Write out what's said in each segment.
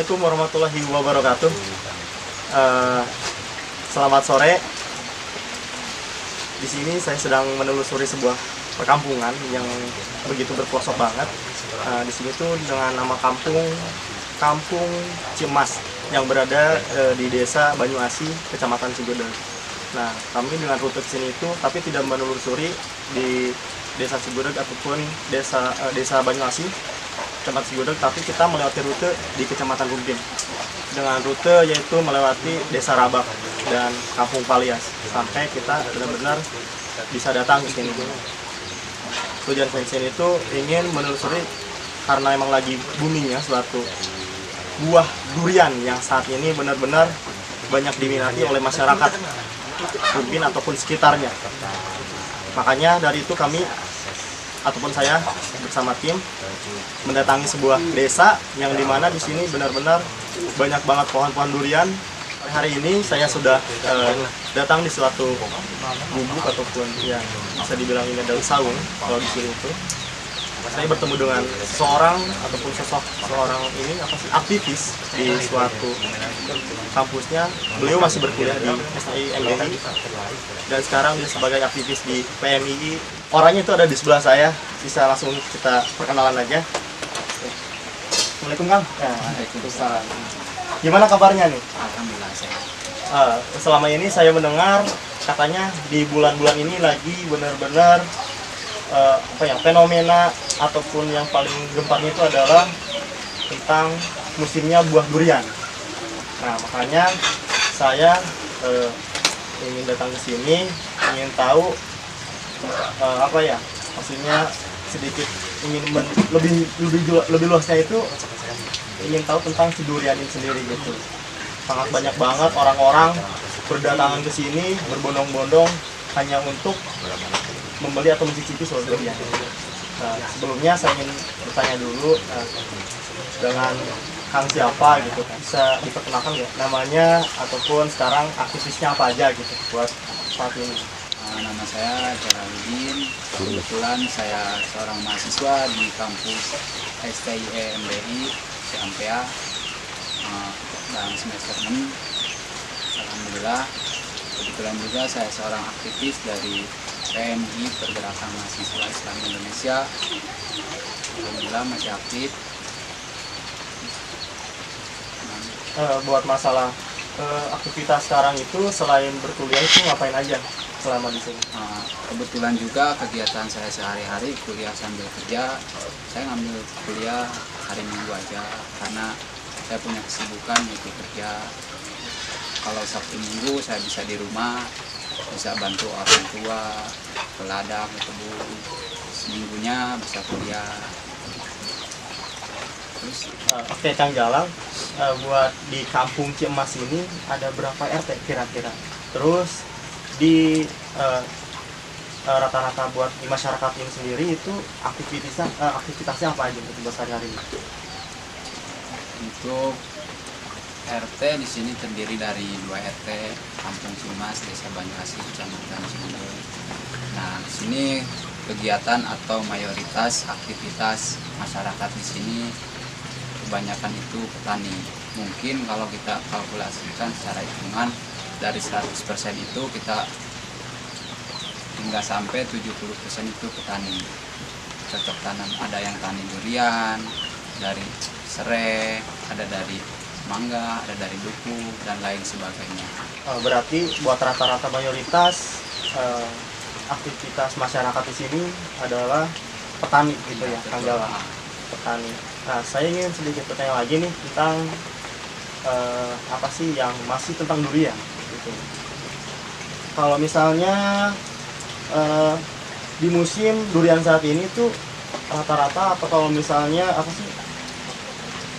Assalamualaikum warahmatullahi wabarakatuh. Selamat sore. Di sini saya sedang menelusuri sebuah perkampungan yang begitu berpelosok banget. Di sini tuh dengan nama Kampung Cimas yang berada di Desa Banyuasi, Kecamatan Cigudeg. Nah, kami dengan rute ke sini itu tapi tidak menelusuri di Desa Cigudeg ataupun Desa Banyuasi, Kecamatan Cigudeg, tapi kita melewati rute di Kecamatan Rumpin dengan rute yaitu melewati Desa Rabak dan Kampung Palias sampai kita benar-benar bisa datang ke sini. Tujuan saya sini itu ingin menelusuri karena emang lagi boomingnya suatu buah durian yang saat ini benar-benar banyak diminati oleh masyarakat Rumpin ataupun sekitarnya. Makanya dari itu kami ataupun saya bersama tim mendatangi sebuah desa yang dimana di sini benar-benar banyak banget pohon-pohon durian. Hari ini saya sudah datang di suatu gubuk ataupun ya bisa dibilang ini adalah saung kalau di sini itu. Saya bertemu dengan seorang ataupun seorang ini aktivis di suatu kampusnya. Beliau masih berkuliah di SIMBI dan sekarang dia sebagai aktivis di PMII. Orangnya itu ada di sebelah saya. Bisa langsung kita perkenalan aja. Assalamualaikum Kang. Waalaikumsalam. Gimana kabarnya nih? Alhamdulillah sehat. Selama ini saya mendengar katanya di bulan-bulan ini lagi benar-benar fenomena ataupun yang paling gemparnya itu adalah tentang musimnya buah durian. Nah, makanya saya ingin datang ke sini, ingin tahu maksudnya sedikit ingin lebih luasnya itu ingin tahu tentang si durian ini sendiri gitu. Sangat banyak banget orang-orang berdatangan ke sini berbondong-bondong hanya untuk membeli atau mencicipi soal durian. Sebelumnya saya ingin bertanya dulu dengan Kang siapa gitu, bisa diperkenalkan nggak namanya ataupun sekarang aktivisnya apa aja gitu buat saat ini? Nama saya Jalaluddin. Kebetulan saya seorang mahasiswa di kampus STIMBI Ciampea dalam semester 6. Alhamdulillah. Kebetulan juga saya seorang aktivis dari PMI Pergerakan Mahasiswa Islam Indonesia. Alhamdulillah masih aktif. Buat masalah aktivitas sekarang itu selain berkuliah itu ngapain aja selama di sini? Kebetulan juga kegiatan saya sehari-hari kuliah sambil kerja. Saya ngambil kuliah hari Minggu aja karena saya punya kesibukan yaitu kerja. Kalau Sabtu Minggu saya bisa di rumah, bisa bantu orang tua ke ladang, ke kebun. Seminggunya bisa kuliah. Terus Oke, Kang Galang, buat di Kampung Cimas ini ada berapa RT kira-kira? Terus di rata-rata buat di masyarakat ini sendiri itu aktivitasnya apa aja untuk sehari-hari? untuk RT di sini terdiri dari 2 RT, Kampung Cimas, Desa Banyuasi, Kecamatan Cigudeg. Nah, di sini kegiatan atau mayoritas aktivitas masyarakat di sini kebanyakan itu petani. Mungkin kalau kita kalkulasikan secara hitungan dari 100% itu kita hingga sampai 70% itu petani. Cocok tanam, ada yang tani durian, dari serai, ada dari mangga, ada dari duku, dan lain sebagainya. Berarti buat rata-rata mayoritas aktivitas masyarakat di sini adalah petani gitu ya, Kang Galang. Petani. Nah, saya ingin sedikit bertanya lagi nih tentang apa sih yang masih tentang durian gitu. Kalau misalnya di musim durian saat ini tuh rata-rata atau kalau misalnya apa sih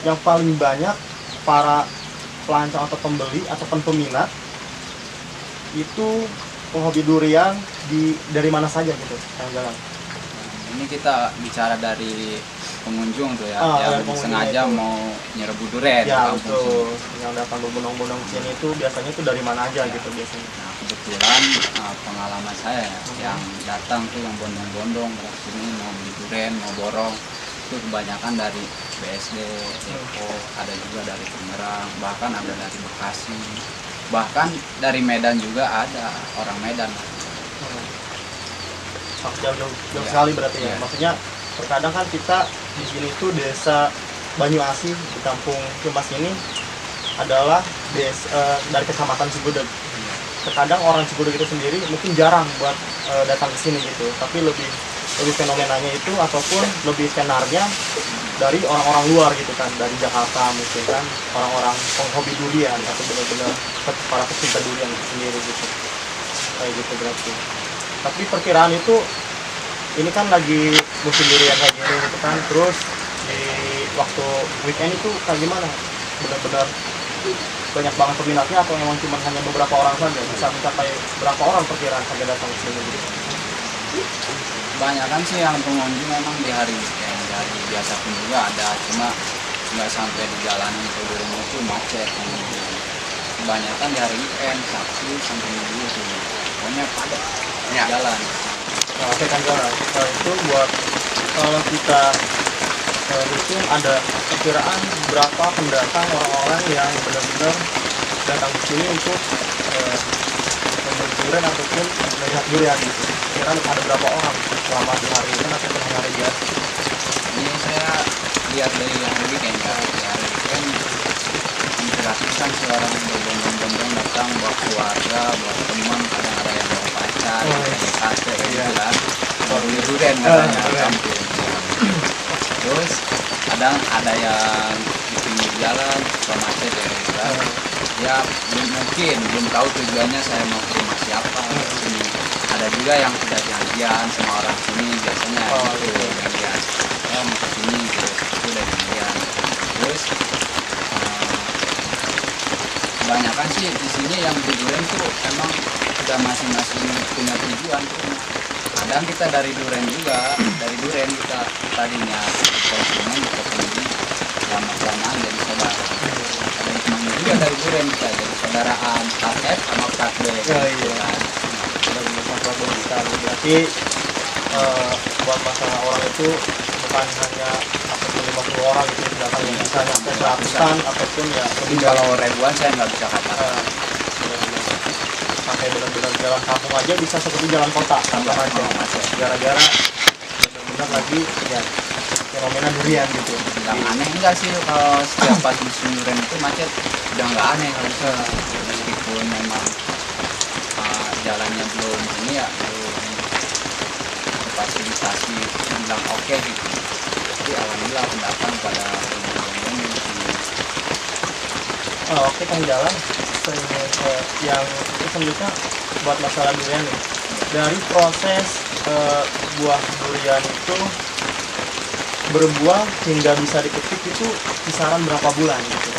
yang paling banyak para pelancong atau pembeli ataupun peminat itu penghobi durian dari mana saja gitu, Kang Galang? Ini kita bicara dari pengunjung tuh ya, yang sengaja itu mau nyerbu durian. ya betul, yang datang berbondong-bondong sini itu biasanya itu dari mana aja gitu biasanya. Nah, kebetulan pengalaman saya yang datang tuh yang bondong-bondong ke sini mau beli durian, mau borong, itu kebanyakan dari BSD, Depok, ada juga dari Tangerang, bahkan ada dari Bekasi, bahkan dari Medan juga ada orang Medan. Jauh Iya. sekali berarti ya. Iya. Maksudnya terkadang kan kita di sini tuh desa Banyuasih di kampung Cimas ini adalah dari kecamatan Cigudeg. Terkadang orang Cigudeg itu sendiri mungkin jarang buat datang ke sini gitu, tapi lebih fenomenanya itu ataupun lebih tenarnya dari orang-orang luar gitu kan, dari Jakarta mungkin kan, orang-orang penghobi durian atau benar-benar para pecinta durian itu sendiri gitu, kayak gitu berarti. Tapi perkiraan itu ini kan lagi musim durian kayak gini gitu kan, terus di waktu weekend itu kayak gimana, benar-benar banyak banget peminatnya atau memang cuma hanya beberapa orang saja, bisa mencapai berapa orang perkiraan sampai datang ke sini gitu? Kebanyakan sih yang pengunjung memang di hari weekend, di hari biasa pun juga ada, cuma nggak sampai di jalanan ke rumah itu macet. Kebanyakan di hari weekend, Sabtu sampai Minggu tuh, pokoknya padat jalan. Nah, oke kan jalan. Nah, itu buat kalau kita hitung ada perkiraan berapa pendatang orang-orang yang benar-benar datang ke sini untuk membeli durian ataupun melihat durian gitu. Kira ada berapa orang selama di hari ini ataupun hari biasa? Ini saya lihat dari hari weekend ya, di hari weekend hampir ratusan sih orang berbondong-bondong datang bawa keluarga, bawa teman, kadang ada yang bawa pacar, kayak kafe kayak gitu kan, baru durian katanya kampung. Terus kadang ada yang di pinggir jalan suka macet ya gitu kan. Ya belum tahu tujuannya saya mau ke rumah siapa sini. Ada juga yang sudah janjian sama orang sini biasanya gitu, janjian mau ke sini terus itu udah janjian. Terus kebanyakan sih di sini yang di durian tuh emang udah masing-masing punya tujuan tuh. Kadang kita dari durian juga, dari durian kita tadinya konsumen kita pembeli lama-kelamaan jadi saudara. Ada hikmahnya juga dari durian kita jadi saudaraan plat F sama plat B. Iya. Benar-benar masalah sekali. Berarti buat masalah orang itu bukan hanya ataupun 50 orang gitu datang, yang bisa sampai ratusan ataupun ya Tapi kalau ribuan saya nggak bisa katakan. Sampai benar-benar jalan kampung aja bisa seperti jalan kota tanpa macet. Gara-gara benar-benar lagi ya fenomena durian gitu. Yang aneh enggak sih kalau setiap pas musim durian itu macet, udah nggak aneh harusnya, meskipun memang jalannya belum ini ya belum fasilitasi bilang oke gitu. Tapi alhamdulillah pendatang pada berbondong-bondong di sini. Oke, Kang Jalan, yang itu selanjutnya buat masalah durian nih. Dari proses buah durian itu berbuah hingga bisa dipetik itu kisaran berapa bulan gitu?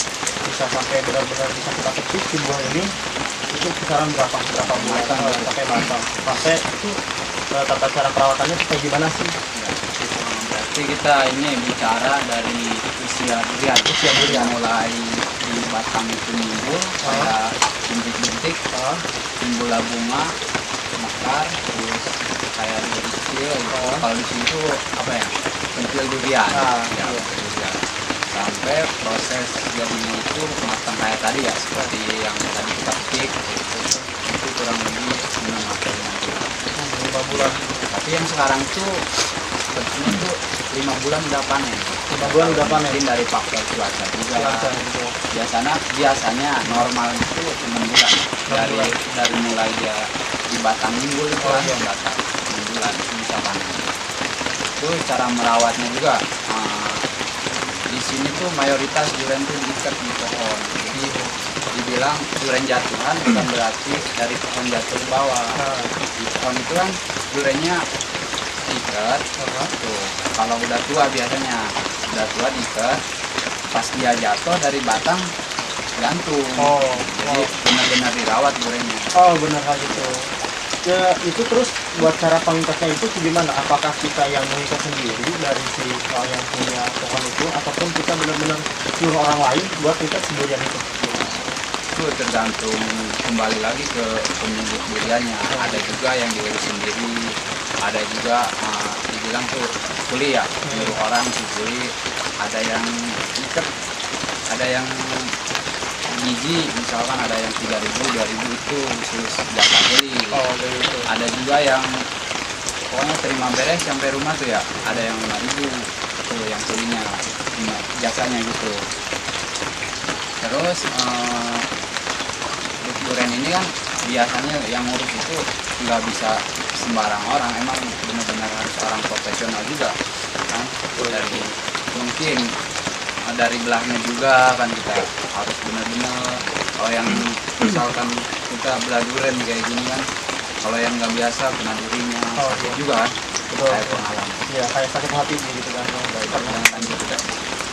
Bisa sampai benar-benar bisa kita petik si buah ini itu kisaran berapa bulan sampai matang? Sampai itu tata cara perawatannya kayak gimana sih? Berarti kita ini bicara dari usia durian mulai di batang itu nimbul kayak bintik-bintik, timbullah bunga, mekar, terus kayak duri kecil. Kalau di sini tuh apa ya? Pentil durian. Ya, pentil durian. Sampai proses jadinya itu matang kayak tadi ya, seperti yang tadi kita petik itu kurang lebih 6 atau 5 bulan. Tapi yang sekarang tuh sebetulnya tuh 5 bulan udah panen. 5 bulan udah panen. Mungkin dari faktor cuaca juga. Biasanya normal itu 6 bulan. Dari mulai dia di batang nimbul itu batang 6 bulan itu bisa panen. Itu cara merawatnya juga. Di sini tuh mayoritas durian tuh diikat di pohon. Jadi dibilang durian jatuhan bukan berarti dari pohon jatuh ke bawah. Di pohon itu kan duriannya diikat. Tuh, kalau udah tua biasanya udah tua diikat, pas dia jatuh dari batang gantung. Jadi benar-benar dirawat duriannya. Benar hal itu. Ya, itu terus buat cara pengikatnya itu gimana? Apakah kita yang mengikat sendiri dari si yang punya pohon itu, ataupun kita benar-benar suruh orang lain buat ikat si durian itu? Itu tergantung kembali lagi ke pemilik duriannya. Ada juga yang diurus sendiri, ada juga bilang tuh kuli ya, nyuruh orang sih kuli, ada yang ikat, ada yang biji, misalkan ada yang 3.000, 2.000 itu khusus jasa kuli. Oh gitu. Ada juga yang pokoknya terima beres sampai rumah tuh ya, ada yang 5.000 tuh yang kulinya, jasanya gitu. Terus duren ini kan biasanya yang ngurus itu nggak bisa sembarang orang, emang benar-benar harus orang profesional juga kan, dari mungkin dari belahnya juga kan kita harus benar-benar. Kalau yang misalkan kita belah duren kayak gini kan, kalau yang nggak biasa kena durinya sakit juga kan. Betul. Kayak pengalaman. Iya, kayak sakit hati gitu kan. Jangan lanjut kita.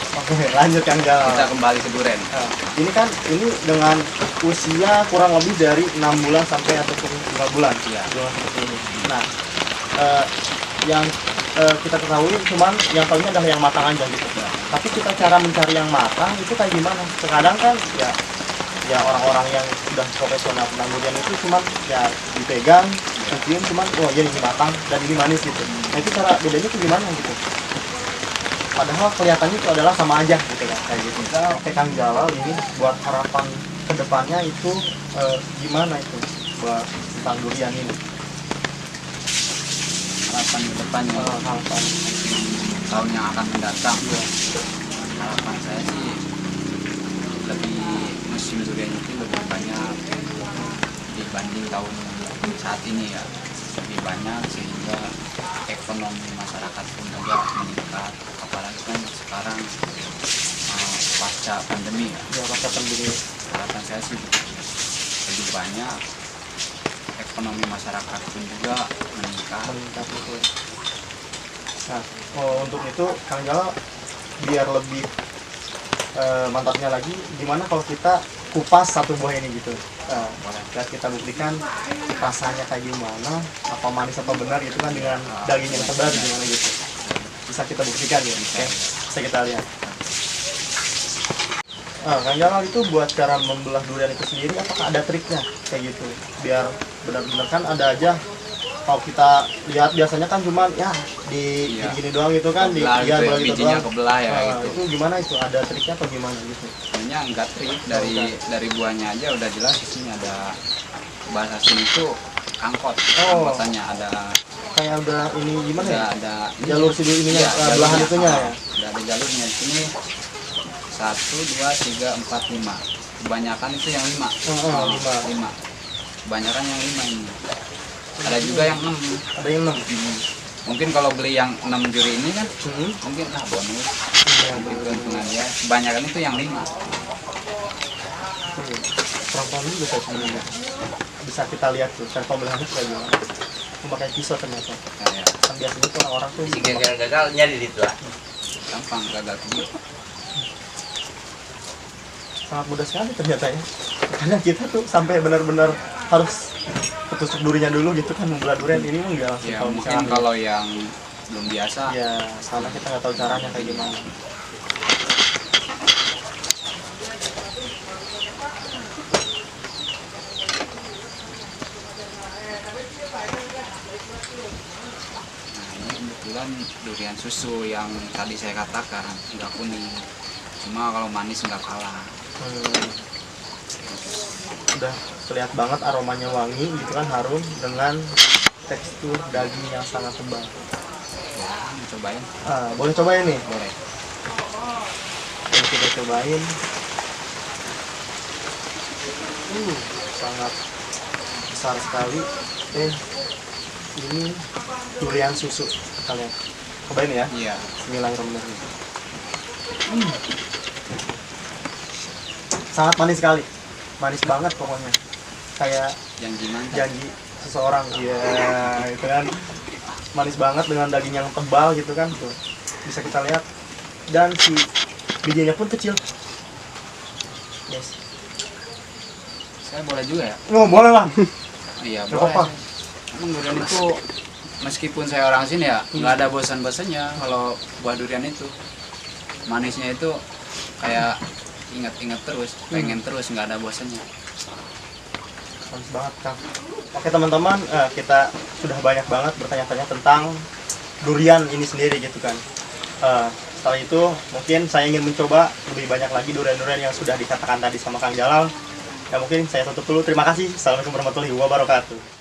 Oke, lanjut Kang Gal. Kita kembali ke duren. Ini kan dengan usia kurang lebih dari 6 bulan sampai ataupun 5 bulan. Iya. Bulan seperti ini. Nah, yang kita ketahui cuman yang tahunya adalah yang matang aja gitu. Ya. Tapi kita cara mencari yang matang itu kayak gimana? Terkadang kan ya orang-orang yang sudah profesional penanggulian itu cuman ya dipegang, dicium cuman oh ya ini matang dan ini manis gitu. Nah itu cara bedanya itu gimana gitu? Padahal kelihatannya itu adalah sama aja gitu kan kayak gitu. Nah, oke Kang Jalal ini buat harapan kedepannya itu gimana itu buat tentang durian ini? Harapan ke depannya Harapan tahun yang akan mendatang. ya. Harapan saya sih lebih musim durian itu lebih banyak dibanding tahun saat ini ya, lebih banyak sehingga ekonomi masyarakat pun juga meningkat, apalagi kan sekarang pasca pandemi ya. Ya pasca pandemi. Harapan saya sih lebih banyak, ekonomi masyarakat pun juga meningkat. Itu. Nah, untuk itu Kang Jalal biar lebih mantapnya lagi, gimana kalau kita kupas satu buah ini gitu? Dan kita buktikan rasanya kayak gimana, apa manis apa benar gitu kan dengan daging yang tebal gimana gitu. Bisa kita buktikan ya, oke? Bisa kita lihat. Kang Jalal itu buat cara membelah durian itu sendiri, apakah ada triknya kayak gitu? Biar benar-benar kan ada aja. Kalau kita lihat biasanya kan cuman ya di gini doang gitu kan, di Kebelah gitu ya, gitu bijinya doang. kebelah ya gitu. Itu gimana itu? Ada triknya atau gimana gitu? Sebenarnya enggak trik, dari buahnya aja udah jelas di sini ada, bahasa sini tuh angkot. Angkotannya ada Kayak udah ini gimana ya? ada Jalur sini ininya, belahan jalurnya. itunya ya. Udah ada jalurnya di sini. 1, 2, 3, 4, 5. Kebanyakan itu yang 5. 5. Kebanyakan yang 5 ini. Ada juga yang 6. Ada yang 6. Mungkin kalau beli yang 6 juri ini kan mungkin bonus. Keuntungan dia. Kebanyakan itu yang 5. Perempuan juga saya sebenarnya. Bisa kita lihat tuh, cara pembelahannya kayak gimana. Memakai pisau ternyata. Kayak Kan biasanya tuh orang-orang tuh Si gagal nyari di itu lah. gampang gagal tuh. sangat mudah sekali ternyata ya. Karena kita tuh sampai benar-benar harus ketusuk durinya dulu gitu kan, membelah durian ini mah enggak langsung. Ya Kalau mungkin misalnya kalau yang belum biasa ya karena kita nggak tahu caranya kayak gimana. Ini kebetulan durian susu yang tadi saya katakan nggak kuning, cuma kalau manis nggak kalah. Udah terlihat banget aromanya wangi gitu kan, harum dengan tekstur daging yang sangat tebal. Ya, cobain. Boleh cobain nih? Boleh. Boleh kita cobain. Sangat besar sekali. Ini durian susu kalian. Cobain ya. Iya. Bismillahirrahmanirrahim. Sangat manis sekali. Manis banget pokoknya. Kayak Janji mantap. janji seseorang. Ya, itu kan manis banget dengan daging yang tebal gitu kan tuh. Bisa kita lihat. Dan si bijinya pun kecil. Yes. Saya boleh juga ya? Oh, boleh lah. Iya, Gak boleh. apa-apa. Emang durian itu meskipun saya orang sini ya nggak ada bosan-bosannya kalau buah durian itu. Manisnya itu kayak ingat-ingat terus, pengen terus, nggak ada bosannya. Manis banget Kang. Oke teman-teman, kita sudah banyak banget bertanya-tanya tentang durian ini sendiri gitu kan. Setelah itu mungkin saya ingin mencoba lebih banyak lagi durian-durian yang sudah dikatakan tadi sama Kang Jalal. Ya mungkin saya tutup dulu. Terima kasih. Assalamualaikum warahmatullahi wabarakatuh.